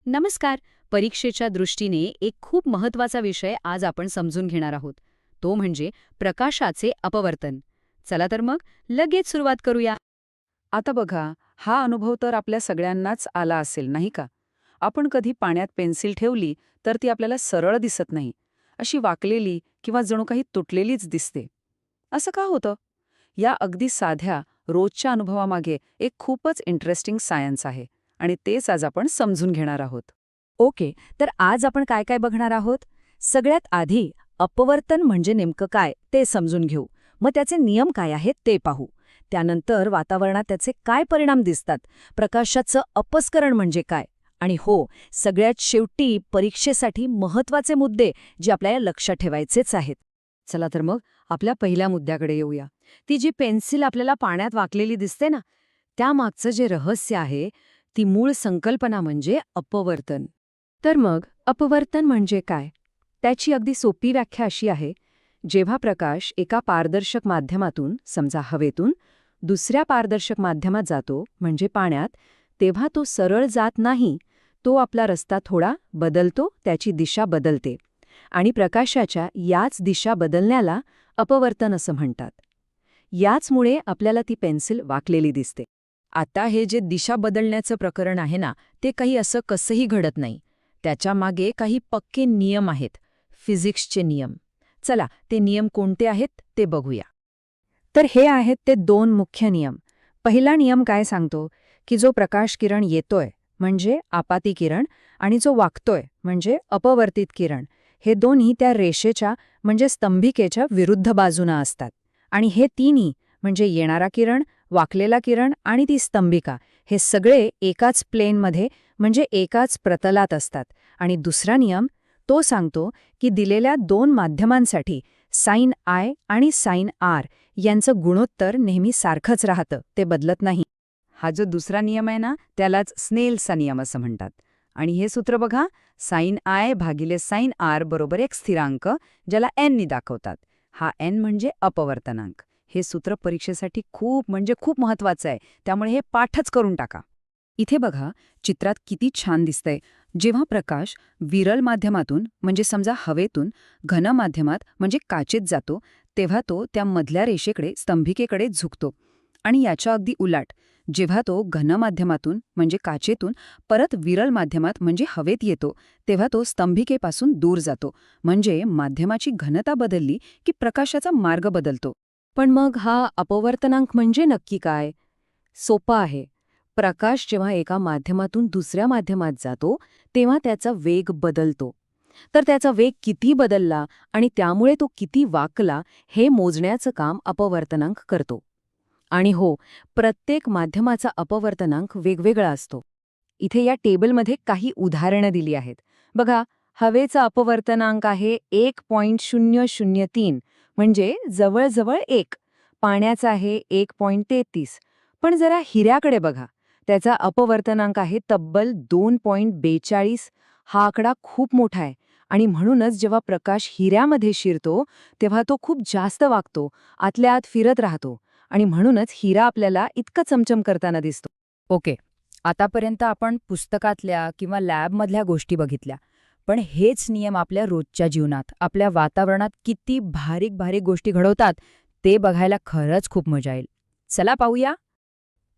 नमस्कार. परीक्षेच्या दृष्टीने एक खूप महत्वाचा विषय आज आपण समजून घेणार आहोत. तो म्हणजे प्रकाशाचे अपवर्तन. चला तर मग लगेच सुरुवात करूया. आता बघा, हा अनुभव तर आपल्या सगळ्यांनाच आला असेल, नाही का? आपण कधी पाण्यात पेन्सिल ठेवली तर ती आपल्याला सरळ दिसत नाही. अशी वाकलेली किंवा जणू काही तुटलेलीच दिसते. असं का होतं? या अगदी साध्या, रोजच्या अनुभवामागे एक खूपच इंटरेस्टिंग सायन्स आहे. आणि तेच आज आपण समजून घेणार आहोत. ओके, तर आज आपण काय काय बघणार आहोत? सगळ्यात आधी अपवर्तन म्हणजे नेमकं काय ते समजून घेऊ. मग त्याचे नियम काय आहेत ते पाहू. त्यानंतर वातावरणात त्याचे काय परिणाम दिसतात, प्रकाशाचं अपस्करण म्हणजे काय, आणि हो, सगळ्यात शेवटी परीक्षेसाठी महत्त्वाचे मुद्दे जे आपल्याला लक्षात ठेवायचेच आहेत. चला तर मग आपल्या पहिल्या मुद्द्याकडे येऊया. ती जी पेन्सिल आपल्याला पाण्यात वाकलेली दिसते ना, त्यामागचं जे रहस्य आहे, ती मूळ संकल्पना म्हणजे अपवर्तन. तर मग अपवर्तन म्हणजे काय? त्याची अगदी सोपी व्याख्या अशी आहे: जेव्हा प्रकाश एका पारदर्शक माध्यमातून, समजा हवेतून, दुसऱ्या पारदर्शक माध्यमात जातो, म्हणजे पाण्यात, तेव्हा तो सरळ जात नाही. तो आपला रस्ता थोडा बदलतो, त्याची दिशा बदलते. आणि प्रकाशाच्या याच दिशा बदलण्याला अपवर्तन असं म्हणतात. याचमुळे आपल्याला ती पेन्सिल वाकलेली दिसते. आता हे जे दिशा बदलण्याचं प्रकरण आहे ना, ते काही असं कसंही घडत नाही. त्याच्या मागे काही पक्के नियम आहेत, फिजिक्सचे नियम. चला, ते नियम कोणते आहेत ते बघूया. तर हे आहेत ते दोन मुख्य नियम. पहिला नियम काय सांगतो, की जो प्रकाश किरण येतोय म्हणजे आपाती किरण, आणि जो वाकतोय म्हणजे अपवर्तित किरण, हे दोन्ही त्या रेषेच्या म्हणजे स्तंभिकेच्या विरुद्ध बाजूनं असतात. आणि हे तिन्ही म्हणजे येणारा किरण, वाकलेला किरण आणि ती स्तंभिका, हे सगळे एकाच प्लेनमध्ये म्हणजे एकाच प्रतलात असतात. आणि दुसरा नियम तो सांगतो की दिलेल्या दोन माध्यमांसाठी साइन आय आणि साइन आर यांचं गुणोत्तर नेहमी सारखंच राहतं, ते बदलत नाही. हा जो दुसरा नियम आहे ना, त्यालाच स्नेलचा नियम असं म्हणतात. आणि हे सूत्र बघा, साइन आय भागिले साइन आर बरोबर एक स्थिरांक, ज्याला एन नी दाखवतात. हा एन म्हणजे अपवर्तनांक. हे सूत्र परीक्षेसाठी खूप महत्वाचं आहे, त्यामुळे हे पाठच करून टाका. इथे बघा, चित्रात किती छान दिसतंय. जेव्हा प्रकाश विरल माध्यमातून म्हणजे समजा हवेतून घन माध्यमात म्हणजे काचेत जातो, तेव्हा तो त्या मधल्या रेषेकडे स्तंभिकेकडे झुकतो. आणि याच्या अगदी उलट, जेव्हा तो घन माध्यमातून म्हणजे काचेतून परत विरल माध्यमात म्हणजे हवेत येतो, तेव्हा तो स्तंभिकेपासून दूर जातो. म्हणजे माध्यमाची घनता बदलली की प्रकाशाचा मार्ग बदलतो. पण मग हा अपवर्तनांक म्हणजे नक्की काय? सोपं आहे. प्रकाश जेव्हा एका माध्यमातून दुसऱ्या माध्यमात जातो, तेव्हा त्याचा वेग बदलतो. तर त्याचा वेग किती बदलला आणि त्यामुळे तो किती वाकला, हे मोजण्याचं काम अपवर्तनांक करतो. आणि हो, प्रत्येक माध्यमाचा अपवर्तनांक वेगवेगळा असतो. इथे या टेबलमध्ये काही उदाहरणं दिली आहेत. बघा, हवेचा अपवर्तनांक आहे 1.003, म्हणजे जवळजवळ 1. पाण्याचा आहे 1.33. पण जरा हिऱ्याकडे बघा, त्याचा अपवर्तनांक आहे तब्बल 2.42. हा आकडा खूप मोठा आहे. आणि म्हणूनच जेव्हा प्रकाश हिऱ्यामध्ये शिरतो, तेव्हा तो खूप जास्त वाकतो, आतल्या आत फिरत राहतो. आणि म्हणूनच हिरा आपल्याला इतका चमचम करताना दिसतो. ओके, आतापर्यंत आपण पुस्तकातल्या किंवा लॅबमधल्या गोष्टी बघितल्या. पण हेच नियम आपल्या रोजच्या जीवनात, आपल्या वातावरणात किती बारीक बारीक गोष्टी घडवतात ते बघायला खरंच खूप मजा येईल. चला पाहूया.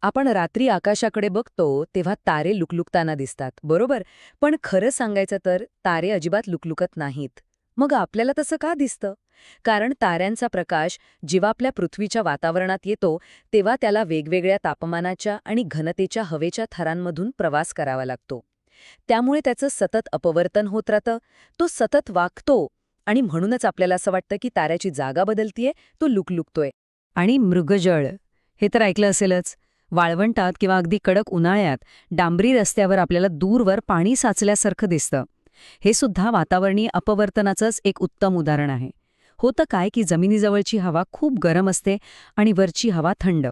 आपण रात्री आकाशाकडे बघतो तेव्हा तारे लुकलुकताना दिसतात, बरोबर? पण खरं सांगायचं तर तारे अजिबात लुकलुकत नाहीत. मग आपल्याला तसं का दिसतं? कारण ताऱ्यांचा प्रकाश जेव्हा आपल्या पृथ्वीच्या वातावरणात येतो, तेव्हा त्याला वेगवेगळ्या तापमानाच्या आणि घनतेच्या हवेच्या थरांमधून प्रवास करावा लागतो. त्यामुळे त्याचं सतत अपवर्तन होत राहतं, तो सतत वाकतो. आणि म्हणूनच आपल्याला असं वाटतं की ताऱ्याची जागा बदलतीये, तो लुकलुकतोय. आणि मृगजळ, हे तर ऐकलं असेलच. वाळवंटात किंवा अगदी कडक उन्हाळ्यात डांबरी रस्त्यावर आपल्याला दूरवर पाणी साचल्यासारखं दिसतं. हे सुद्धा वातावरणीय अपवर्तनाचंच एक उत्तम उदाहरण आहे. होतं काय की जमिनीजवळची हवा खूप गरम असते आणि वरची हवा थंड.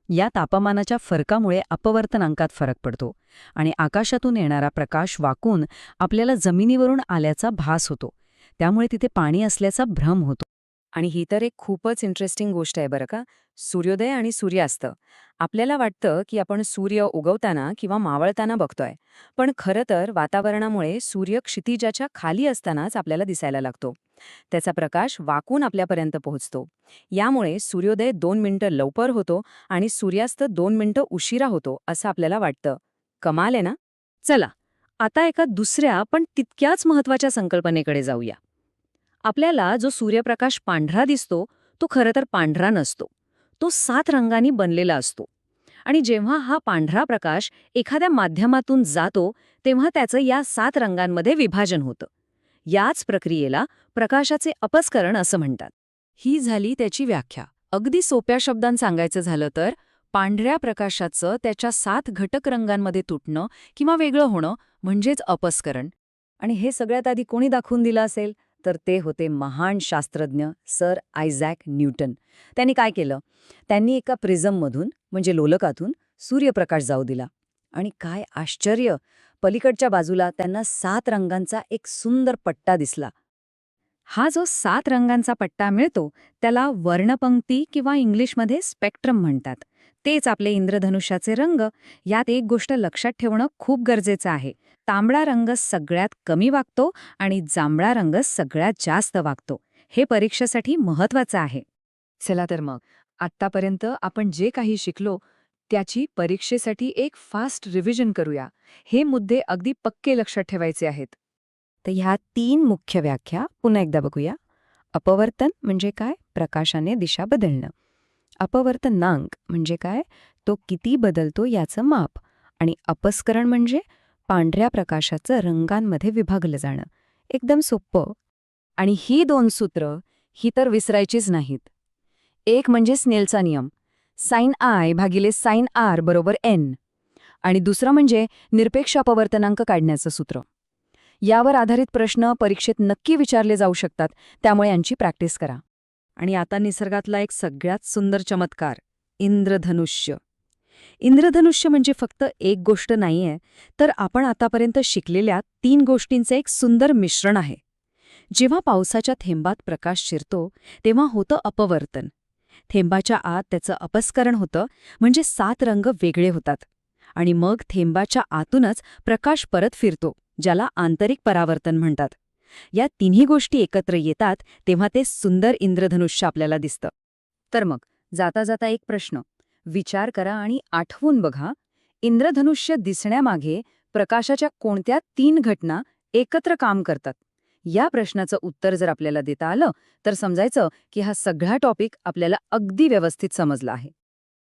या तापमानाच्या फरकामुळे अपवर्तनांकात फरक पडतो आणि आकाशातून येणारा प्रकाश वाकून आपल्याला जमिनीवरून आल्याचा भास होतो. त्यामुळे तिथे पाणी असल्याचा भ्रम होतो. आणि ही तर एक खूपच इंटरेस्टिंग गोष्ट आहे बरं का. सूर्योदय आणि सूर्यास्त. आपल्याला वाटतं की आपण सूर्य उगवताना किंवा मावळताना बघतोय. पण खरं तर वातावरणामुळे सूर्य क्षितिजाच्या खाली असतानाच आपल्याला दिसायला लागतो. त्याचा प्रकाश वाकून आपल्यापर्यंत पोहोचतो. यामुळे सूर्योदय 2 मिनिटं लवकर होतो आणि सूर्यास्त 2 मिनिटं उशिरा होतो असं आपल्याला वाटतं. कमाल आहे ना? चला, आता एका दुसऱ्या पण तितक्याच महत्वाच्या संकल्पनेकडे जाऊया. आपल्याला जो सूर्यप्रकाश पांढरा दिसतो तो खरं तर पांढरा नसतो. तो 7 रंगांनी बनलेला असतो. आणि जेव्हा हा पांढरा प्रकाश एखाद्या माध्यमातून जातो तेव्हा त्याचं या 7 रंगांमध्ये विभाजन होतं. याच प्रक्रियेला प्रकाशाचे अपस्करण असं म्हणतात. ही झाली त्याची व्याख्या. अगदी सोप्या शब्दांत सांगायचं झालं तर पांढऱ्या प्रकाशाचं त्याच्या 7 घटक रंगांमध्ये तुटणं किंवा वेगळं होणं म्हणजेच अपस्करण. आणि हे सगळ्यात आधी कोणी दाखवून दिलं असेल तर ते होते महान शास्त्रज्ञ सर आयझॅक न्यूटन. त्यांनी काय केलं? त्यांनी एका प्रिझममधून म्हणजे लोलकातून सूर्यप्रकाश जाऊ दिला. आणि काय आश्चर्य! पलीकडच्या बाजूला त्यांना 7 रंगांचा एक सुंदर पट्टा दिसला. हा जो 7 रंगांचा पट्टा मिळतो त्याला वर्णपंक्ती किंवा इंग्लिशमध्ये स्पेक्ट्रम म्हणतात. तेच आपले इंद्रधनुष्याचे रंग. यात एक गोष्ट लक्षात ठेवणं खूप गरजेचं आहे. तांबडा रंग सगळ्यात कमी वागतो आणि जांभळा रंग सगळ्यात जास्त वागतो. हे परीक्षेसाठी महत्वाचं आहे. चला तर मग, आत्तापर्यंत आपण जे काही शिकलो त्याची परीक्षेसाठी एक फास्ट रिव्हिजन करूया. हे मुद्दे अगदी पक्के लक्षात ठेवायचे आहेत. तर ह्या 3 मुख्य व्याख्या पुन्हा एकदा बघूया. अपवर्तन म्हणजे काय? प्रकाशाने दिशा बदलणं. अपवर्तनांक म्हणजे काय? तो किती बदलतो याचं माप. आणि अपस्करण म्हणजे पांढऱ्या प्रकाशाचं रंगांमध्ये विभागलं जाणं. एकदम सोपं. आणि ही 2 सूत्र ही तर विसरायचीच नाहीत. एक म्हणजे स्नेलचा नियम, साइन आय भागिले साइन आर बरोबर एन. आणि दुसरं म्हणजे निरपेक्ष अपवर्तनांक काढण्याचं सूत्र. यावर आधारित प्रश्न परीक्षेत नक्की विचारले जाऊ शकतात, त्यामुळे यांची प्रॅक्टिस करा. आणि आता निसर्गातला एक सगळ्यात सुंदर चमत्कार, इंद्रधनुष्य. इंद्रधनुष्य म्हणजे फक्त एक गोष्ट नाहीये, तर आपण आतापर्यंत शिकलेल्या 3 गोष्टींचं एक सुंदर मिश्रण आहे. जेव्हा पावसाच्या थेंबात प्रकाश शिरतो तेव्हा होतं अपवर्तन. थेंबाच्या आत त्याचं अपस्करण होतं, म्हणजे 7 रंग वेगळे होतात. आणि मग थेंबाच्या आतूनच प्रकाश परत फिरतो, ज्याला आंतरिक परावर्तन म्हणतात. या तिन्ही गोष्टी एकत्र येतात तेव्हा ते सुंदर इंद्रधनुष्य आपल्याला दिसतं. तर मग जाता जाता एक प्रश्न विचार करा आणि आठवून बघा, इंद्रधनुष्य दिसण्यामागे प्रकाशाच्या कोणत्या 3 घटना एकत्र काम करतात? या प्रश्नाचं उत्तर जर आपल्याला देता आलं तर समजायचं की हा सगळा टॉपिक आपल्याला अगदी व्यवस्थित समजला आहे.